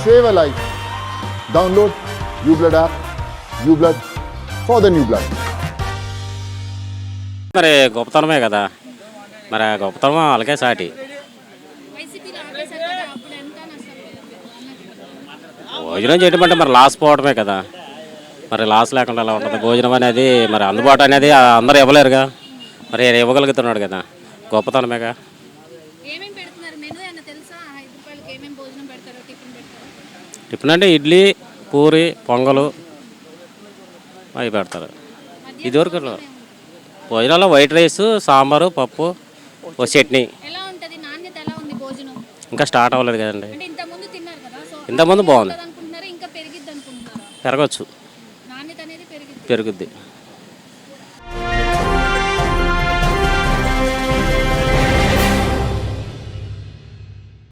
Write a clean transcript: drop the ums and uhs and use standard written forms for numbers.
save a life. Download UBlood app. UBlood for the new blood. మరి గొప్పతనమే కదా, మరి ఆ గొప్పతనం వాళ్ళకే సాటి. భోజనం చేయడం అంటే మరి లాస్ పోవడమే కదా, మరి లాస్ లేకుండా ఎలా ఉంటుంది భోజనం అనేది, మరి అందుబాటు అనేది అందరూ ఇవ్వలేరుగా, మరి ఇవ్వగలుగుతున్నాడు కదా, గొప్పతనమేగా. టిఫిన్ అంటే ఇడ్లీ, పూరి, పొంగలు అవి పెడతారు. ఇదివరకు భోజనాల్లో వైట్ రైస్, సాంబారు, పప్పు, ఓ చట్నీ. ఇంకా స్టార్ట్ అవ్వలేదు కదండి. ఇంతకుముందు బాగుంది, పెరగచ్చు, పెరుగుద్ది.